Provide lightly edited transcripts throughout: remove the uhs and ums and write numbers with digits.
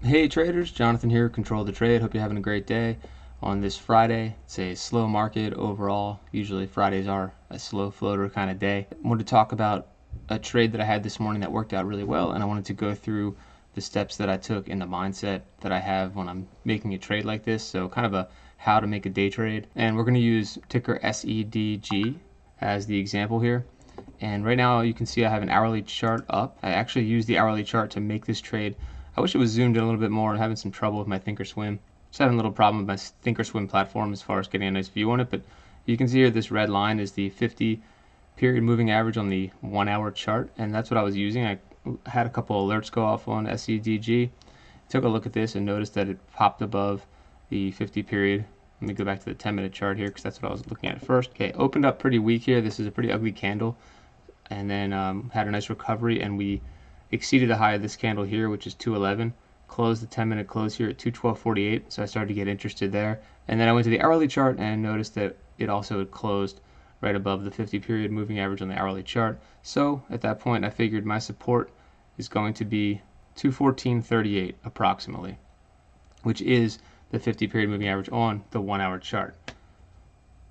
Hey traders, Jonathan here, Control the Trade. Hope you're having a great day on this Friday. It's a slow market overall. Usually Fridays are a slow floater kind of day. I wanted to talk about a trade that I had this morning that worked out really well, and I wanted to go through the steps that I took and the mindset that I have when I'm making a trade like this. So kind of a how to make a day trade. And we're going to use ticker SEDG as the example here. And right now you can see I have an hourly chart up. I actually used the hourly chart to make this trade. I wish it was zoomed in a little bit more. I'm having some trouble with my Thinkorswim. Just having a little problem with my Thinkorswim platform as far as getting a nice view on it. But you can see here this red line is the 50 period moving average on the 1 hour chart. And that's what I was using. I had a couple alerts go off on SEDG. Took a look at this and noticed that it popped above the 50 period. Let me go back to the 10-minute chart here because that's what I was looking at first. Okay, opened up pretty weak here. This is a pretty ugly candle. And then had a nice recovery, and we exceeded the high of this candle here, which is 211. Closed the 10-minute close here at 212.48, so I started to get interested there. And then I went to the hourly chart and noticed that it also had closed right above the 50 period moving average on the hourly chart. So at that point I figured my support is going to be 214.38 approximately, which is the 50 period moving average on the 1 hour chart.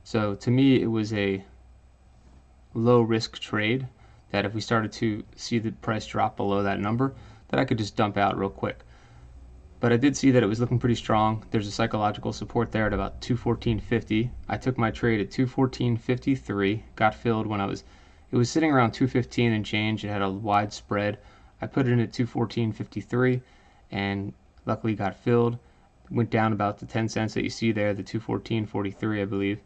So to me it was a low risk trade that if we started to see the price drop below that number, that I could just dump out real quick. But I did see that it was looking pretty strong. There's a psychological support there at about 214.50. I took my trade at 214.53, got filled when it was sitting around 215 and change. It had a wide spread. I put it in at 214.53 and luckily got filled. Went down about the 10 cents that you see there, the 214.43 I believe.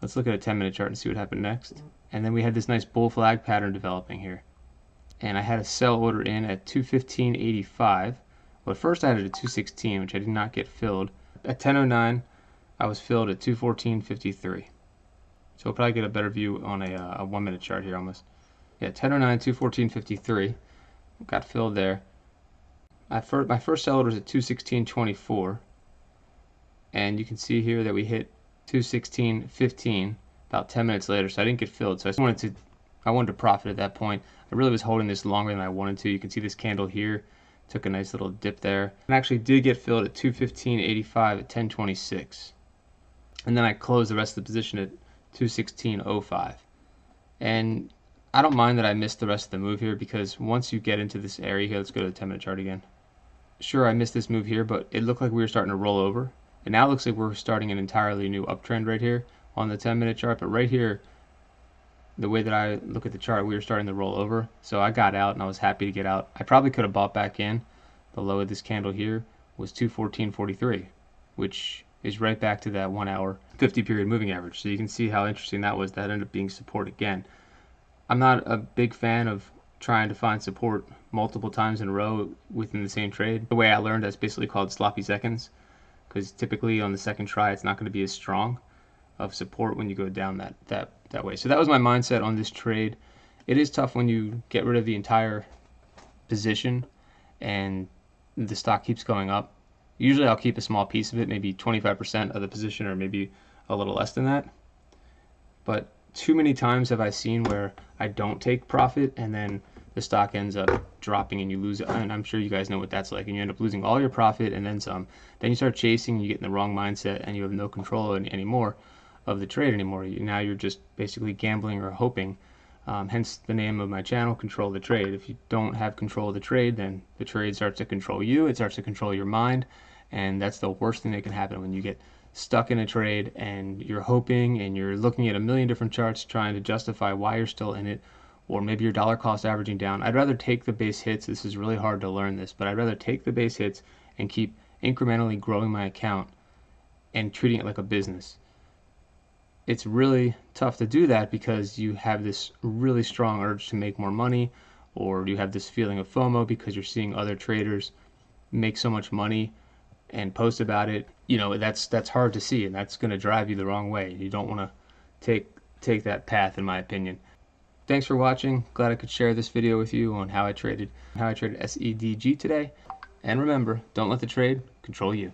Let's look at a 10-minute chart and see what happened next. And then we had this nice bull flag pattern developing here. And I had a sell order in at 215.85. Well, at first I had it at 216, which I did not get filled. At 10:09, I was filled at 214.53. So we'll probably get a better view on a 1 minute chart here almost. Yeah, 10:09, 214.53. Got filled there. My first sell order was at 216.24. And you can see here that we hit 216.15 about 10 minutes later, so I didn't get filled. So I wanted to profit at that point. I really was holding this longer than I wanted to. You can see this candle here took a nice little dip there, and actually did get filled at 215.85 at 10:26, and then I closed the rest of the position at 216.05. And I don't mind that I missed the rest of the move here, because once you get into this area here, let's go to the 10-minute chart again. Sure, I missed this move here, but it looked like we were starting to roll over. And now it looks like we're starting an entirely new uptrend right here on the 10-minute chart. But right here, the way that I look at the chart, we were starting to roll over. So I got out, and I was happy to get out. I probably could have bought back in. The low of this candle here was 214.43, which is right back to that 1 hour 50 period moving average. So you can see how interesting that was. That ended up being support again. I'm not a big fan of trying to find support multiple times in a row within the same trade. The way I learned, that's basically called sloppy seconds, because typically on the second try it's not going to be as strong of support when you go down that way. So that was my mindset on this trade. It is tough when you get rid of the entire position and the stock keeps going up. Usually I'll keep a small piece of it, maybe 25% of the position, or maybe a little less than that. But too many times have I seen where I don't take profit and then the stock ends up dropping and you lose it. And I'm sure you guys know what that's like, and you end up losing all your profit and then some. Then you start chasing, you get in the wrong mindset, and you have no control anymore of the trade anymore. Now you're just basically gambling or hoping. Hence the name of my channel, Control the Trade. If you don't have control of the trade, then the trade starts to control you. It starts to control your mind, and that's the worst thing that can happen when you get stuck in a trade and you're hoping and you're looking at a million different charts trying to justify why you're still in it, or maybe your dollar cost averaging down. I'd rather take the base hits. This is really hard to learn this, but I'd rather take the base hits and keep incrementally growing my account and treating it like a business. It's really tough to do that because you have this really strong urge to make more money, or you have this feeling of FOMO because you're seeing other traders make so much money and post about it. You know, that's hard to see, and that's going to drive you the wrong way. You don't want to take that path, in my opinion. Thanks for watching. Glad I could share this video with you on how I traded SEDG today. And remember, don't let the trade control you.